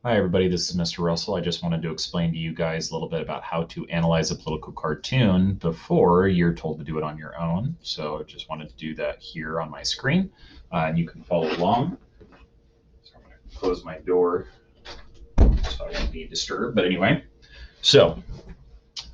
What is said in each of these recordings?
Hi, everybody. This is Mr. Russell. I just wanted to explain to you guys a little bit about how to analyze a political cartoon before you're told to do it on your own. So I just wanted to do that here on my screen, and you can follow along. So I'm going to close my door so I won't be disturbed. But anyway, so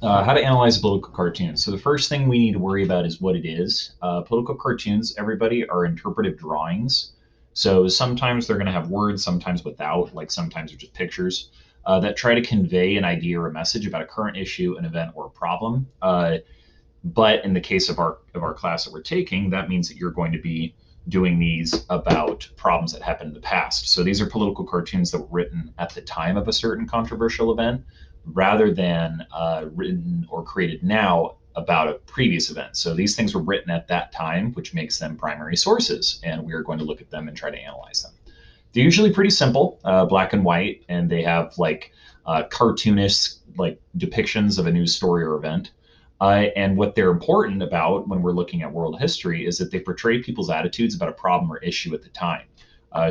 how to analyze a political cartoon. So the first thing we need to worry about is what it is. Political cartoons, everybody, are interpretive drawings. So sometimes they're going to have words, sometimes without, like sometimes they're just pictures that try to convey an idea or a message about a current issue, an event, or a problem. But in the case of our class that we're taking, that means that you're going to be doing these about problems that happened in the past. So these are political cartoons that were written at the time of a certain controversial event, rather than written or created now about a previous event. So these things were written at that time, which makes them primary sources, and we are going to look at them and try to analyze them. They're usually pretty simple, black and white, and they have like cartoonish like depictions of a news story or event. And what they're important about when we're looking at world history is that they portray people's attitudes about a problem or issue at the time.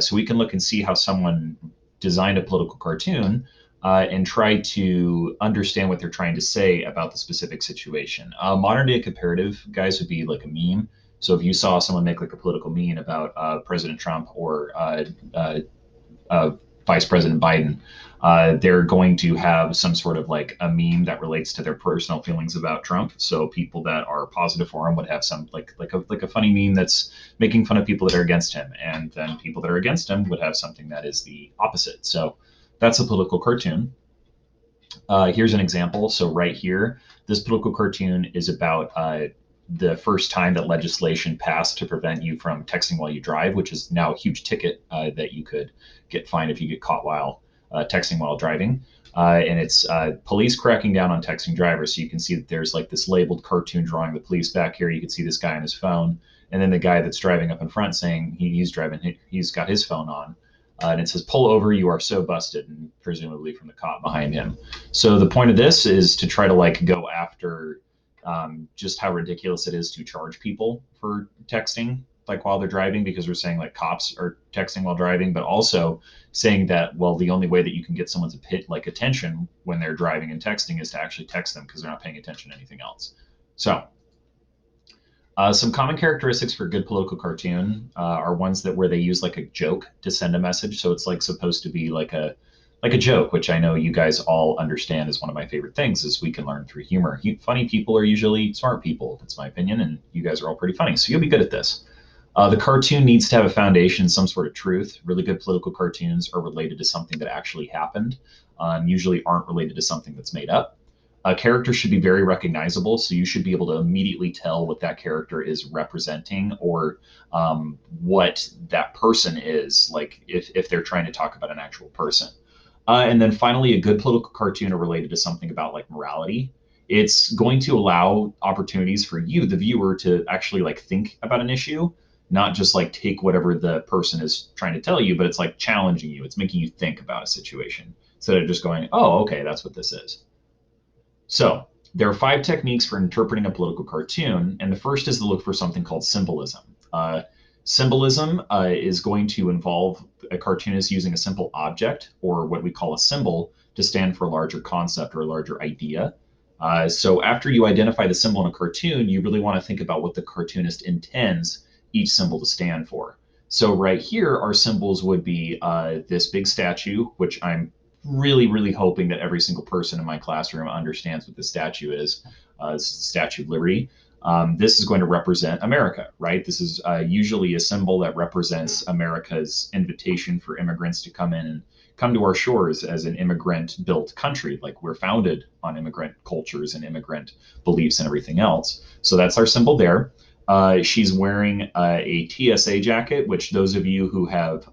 So we can look and see how someone designed a political cartoon and try to understand what they're trying to say about the specific situation. Modern day comparative guys would be like a meme. So if you saw someone make like a political meme about President Trump or Vice President Biden, they're going to have some sort of like a meme that relates to their personal feelings about Trump. So people that are positive for him would have some like a funny meme that's making fun of people that are against him, and then people that are against him would have something that is the opposite. So that's a political cartoon. Here's an example. So right here, this political cartoon is about the first time that legislation passed to prevent you from texting while you drive, which is now a huge ticket that you could get fined if you get caught while texting while driving. And it's police cracking down on texting drivers. So you can see that there's like this labeled cartoon drawing the police back here. You can see this guy on his phone, and then the guy that's driving up in front saying he's driving, he's got his phone on. And it says, "Pull over, you are so busted," and presumably from the cop behind him. So the point of this is to try to like go after just how ridiculous it is to charge people for texting like while they're driving, because we're saying like cops are texting while driving, but also saying that, well, the only way that you can get someone's like attention when they're driving and texting is to actually text them because they're not paying attention to anything else. So some common characteristics for a good political cartoon are ones that where they use like a joke to send a message. So it's like supposed to be like a joke, which I know you guys all understand is one of my favorite things, is we can learn through humor. Funny people are usually smart people. That's my opinion, and you guys are all pretty funny, so you'll be good at this. The cartoon needs to have a foundation, some sort of truth. Really good political cartoons are related to something that actually happened, usually aren't related to something that's made up. A character should be very recognizable, so you should be able to immediately tell what that character is representing, or what that person is, like if they're trying to talk about an actual person. And then finally, a good political cartoon are related to something about like morality. It's going to allow opportunities for you, the viewer, to actually like think about an issue, not just like take whatever the person is trying to tell you, but it's like challenging you. It's making you think about a situation instead of just going, "Oh, okay, that's what this is." So there are 5 techniques for interpreting a political cartoon, and the first is to look for something called symbolism. Symbolism is going to involve a cartoonist using a simple object, or what we call a symbol, to stand for a larger concept or a larger idea. So after you identify the symbol in a cartoon, you really want to think about what the cartoonist intends each symbol to stand for. So right here, our symbols would be this big statue, which I'm really, really hoping that every single person in my classroom understands what this statue is. This is the Statue of Liberty. This is going to represent America, right? This is usually a symbol that represents America's invitation for immigrants to come in and come to our shores as an immigrant built country. Like, we're founded on immigrant cultures and immigrant beliefs and everything else. So that's our symbol there. She's wearing a TSA jacket, which those of you who have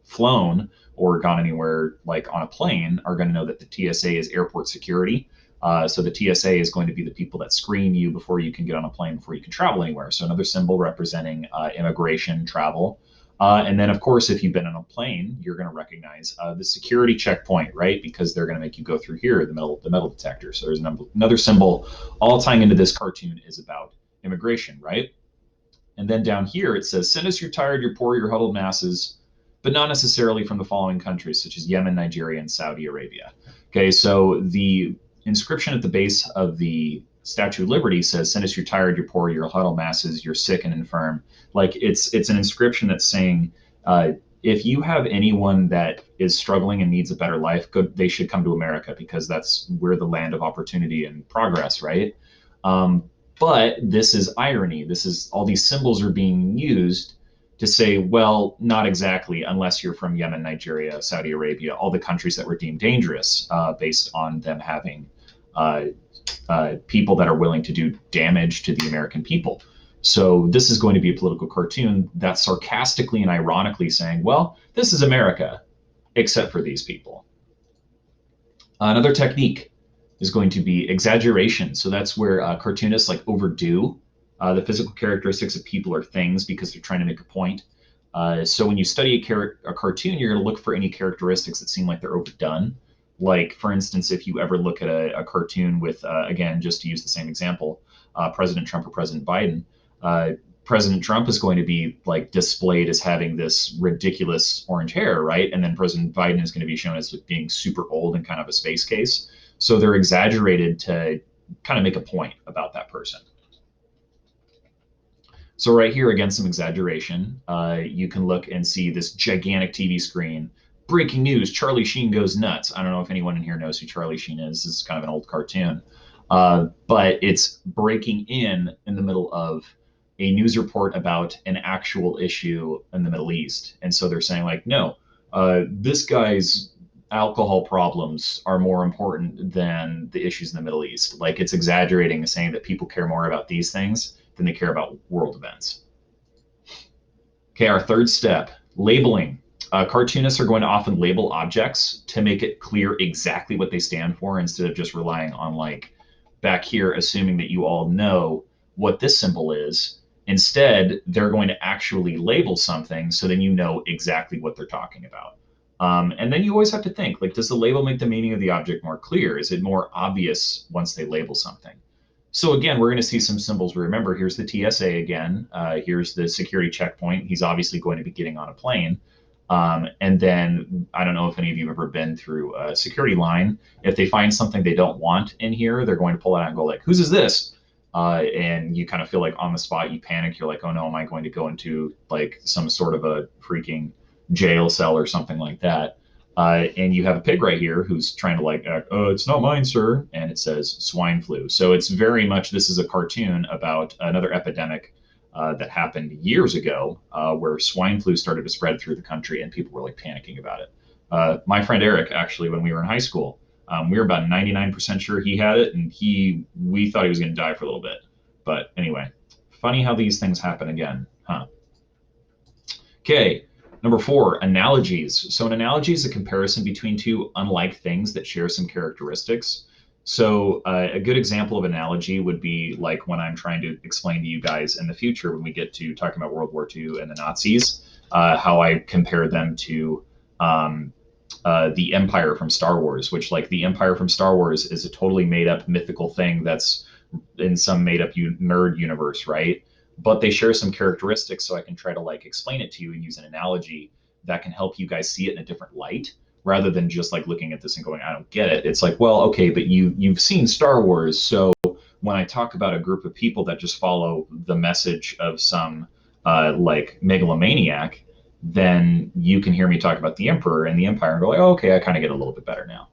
flown or gone anywhere like on a plane are going to know that the TSA is airport security. So the TSA is going to be the people that screen you before you can get on a plane, before you can travel anywhere. So another symbol representing immigration, travel. And then, of course, if you've been on a plane, you're going to recognize the security checkpoint, right? Because they're going to make you go through here, the metal detector. So there's another symbol all tying into this cartoon is about immigration, right? And then down here it says, "Send us your tired, your poor, your huddled masses. but not necessarily from the following countries, such as Yemen, Nigeria, and Saudi Arabia. Okay, so the inscription at the base of the Statue of Liberty says, "Send us you're tired, you're poor, you're huddled masses, you're sick and infirm." Like it's an inscription that's saying, if you have anyone that is struggling and needs a better life, good, they should come to America because that's we're the land of opportunity and progress, right? Um, but this is irony. This is all these symbols are being used to say, well, not exactly, unless you're from Yemen, Nigeria, Saudi Arabia, all the countries that were deemed dangerous based on them having uh, people that are willing to do damage to the American people. So this is going to be a political cartoon that's sarcastically and ironically saying, well, this is America, except for these people. Another technique is going to be exaggeration. So that's where cartoonists like overdo the physical characteristics of people or things because they're trying to make a point. So when you study a cartoon, you're going to look for any characteristics that seem like they're overdone. Like, for instance, if you ever look at a cartoon with, again, just to use the same example, President Trump or President Biden, uh, President Trump is going to be like displayed as having this ridiculous orange hair, right? And then President Biden is going to be shown as being super old and kind of a space case. So they're exaggerated to kind of make a point about that person. So right here, again, some exaggeration. You can look and see this gigantic TV screen. Breaking news, Charlie Sheen goes nuts. I don't know if anyone in here knows who Charlie Sheen is. This is kind of an old cartoon. But it's breaking in the middle of a news report about an actual issue in the Middle East. And so they're saying, like, no, this guy's alcohol problems are more important than the issues in the Middle East. Like, it's exaggerating, saying that people care more about these things than they care about world events. Okay, our third step, labeling. Cartoonists are going to often label objects to make it clear exactly what they stand for instead of just relying on, like, back here, assuming that you all know what this symbol is. Instead, they're going to actually label something so then you know exactly what they're talking about. And then you always have to think, like, does the label make the meaning of the object more clear? Is it more obvious once they label something? So again, we're going to see some symbols. Remember, here's the TSA again. Here's the security checkpoint. He's obviously going to be getting on a plane. And then I don't know if any of you have ever been through a security line. If they find something they don't want in here, they're going to pull it out and go like, "Whose is this?" And you kind of feel like on the spot, you panic. You're like, "Oh no, am I going to go into like some sort of a freaking jail cell or something like that?" And you have a pig right here who's trying to like, "It's not mine, sir," and it says swine flu. So it's very much this is a cartoon about another epidemic that happened years ago, where swine flu started to spread through the country and people were like panicking about it. My friend Eric, actually, when we were in high school, we were about 99% sure he had it, and we thought he was going to die for a little bit. But anyway, funny how these things happen again, huh? Okay, number 4, analogies. So an analogy is a comparison between two unlike things that share some characteristics. So a good example of analogy would be like when I'm trying to explain to you guys in the future when we get to talking about World War II and the Nazis, how I compare them to the Empire from Star Wars, which like the Empire from Star Wars is a totally made up mythical thing that's in some made up nerd universe, right? But they share some characteristics, so I can try to like explain it to you and use an analogy that can help you guys see it in a different light rather than just like looking at this and going, "I don't get it." It's like, well, okay, but you've seen Star Wars, so when I talk about a group of people that just follow the message of some like megalomaniac, then you can hear me talk about the Emperor and the Empire and go like, "Oh, okay, I kind of get a little bit better now."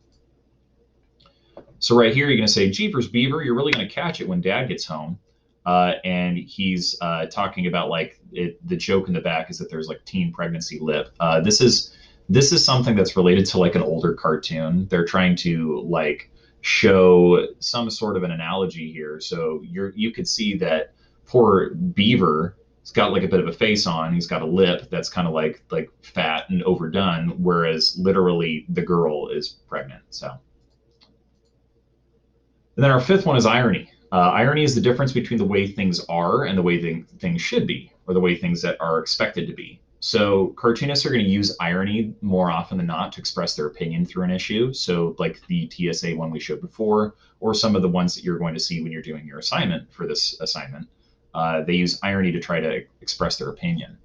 So right here, you're going to say, "Jeepers Beaver, you're really going to catch it when Dad gets home." And he's talking about like the joke in the back is that there's like teen pregnancy lip. This is something that's related to like an older cartoon. They're trying to like show some sort of an analogy here. So you could see that poor Beaver has got like a bit of a face on. He's got a lip that's kind of like fat and overdone, whereas literally the girl is pregnant. So. And then our fifth one is irony. Irony is the difference between the way things are and the way things should be, or the way things that are expected to be. So cartoonists are going to use irony more often than not to express their opinion through an issue. So like the TSA one we showed before, or some of the ones that you're going to see when you're doing your assignment for this assignment, they use irony to try to express their opinion.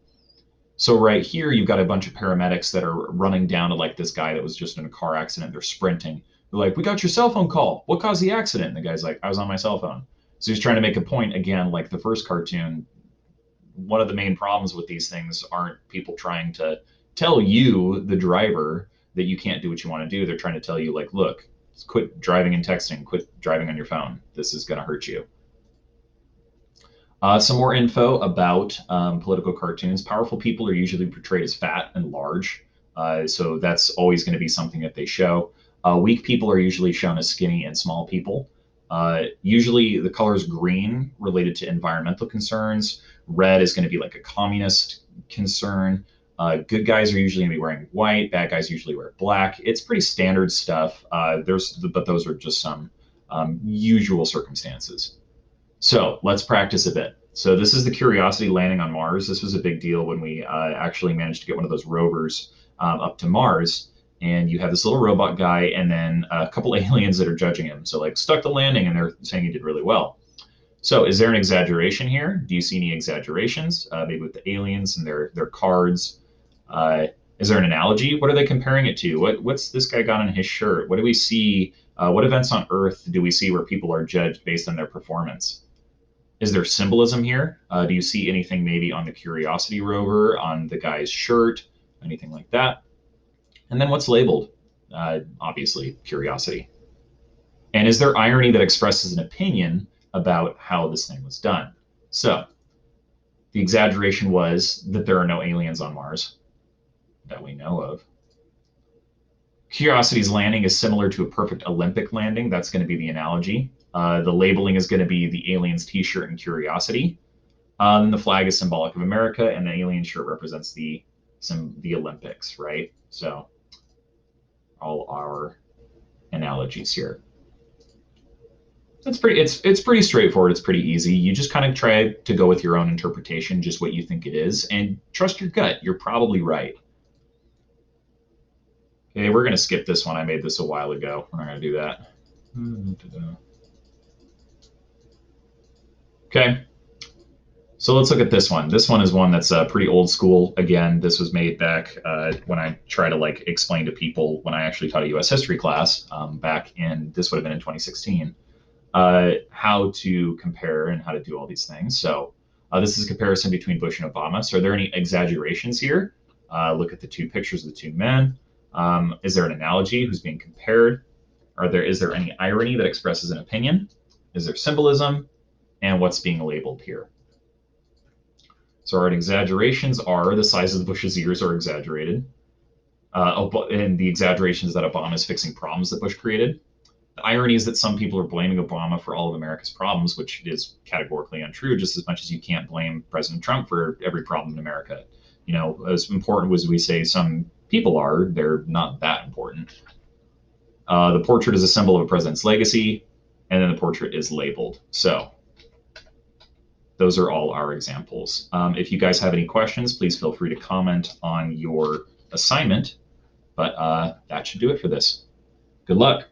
So right here, you've got a bunch of paramedics that are running down to like this guy that was just in a car accident. They're sprinting. They're like, "We got your cell phone call. What caused the accident?" And the guy's like, "I was on my cell phone." So he's trying to make a point again, like the first cartoon. One of the main problems with these things aren't people trying to tell you, the driver, that you can't do what you want to do. They're trying to tell you, like, look, quit driving and texting, quit driving on your phone. This is going to hurt you. Some more info about political cartoons. Powerful people are usually portrayed as fat and large. So that's always going to be something that they show. Weak people are usually shown as skinny and small people. Usually the color is green related to environmental concerns. Red is going to be like a communist concern. Good guys are usually going to be wearing white. Bad guys usually wear black. It's pretty standard stuff. But those are just some usual circumstances. So let's practice a bit. So this is the Curiosity landing on Mars. This was a big deal when we actually managed to get one of those rovers up to Mars. And you have this little robot guy and then a couple aliens that are judging him. So like stuck the landing and they're saying he did really well. So is there an exaggeration here? Do you see any exaggerations? Maybe with the aliens and their cards. Is there an analogy? What are they comparing it to? What's this guy got on his shirt? What do we see? What events on Earth do we see where people are judged based on their performance? Is there symbolism here? Do you see anything maybe on the Curiosity rover, on the guy's shirt, anything like that? And then what's labeled? Obviously, Curiosity. And is there irony that expresses an opinion about how this thing was done? So the exaggeration was that there are no aliens on Mars that we know of. Curiosity's landing is similar to a perfect Olympic landing. That's going to be the analogy. The labeling is going to be the aliens T-shirt and Curiosity. The flag is symbolic of America, and the alien shirt represents the Olympics, right? So all our analogies here. It's pretty straightforward. It's pretty easy. You just kind of try to go with your own interpretation, just what you think it is, and trust your gut. You're probably right. Okay, we're gonna skip this one. I made this a while ago. We're not gonna do that. Okay, so let's look at this one. This one is one that's pretty old school. Again, this was made back when I try to like explain to people when I actually taught a U.S. history class back in, this would have been in 2016, how to compare and how to do all these things. So this is a comparison between Bush and Obama. So are there any exaggerations here? Look at the two pictures of the two men. Is there an analogy? Who's being compared? Is there any irony that expresses an opinion? Is there symbolism? And what's being labeled here? So our exaggerations are the size of the Bush's ears are exaggerated. And the exaggeration is that Obama is fixing problems that Bush created. The irony is that some people are blaming Obama for all of America's problems, which is categorically untrue, just as much as you can't blame President Trump for every problem in America. You know, as important as we say some people are, they're not that important. The portrait is a symbol of a president's legacy, and then the portrait is labeled. So those are all our examples. If you guys have any questions, please feel free to comment on your assignment. But that should do it for this. Good luck.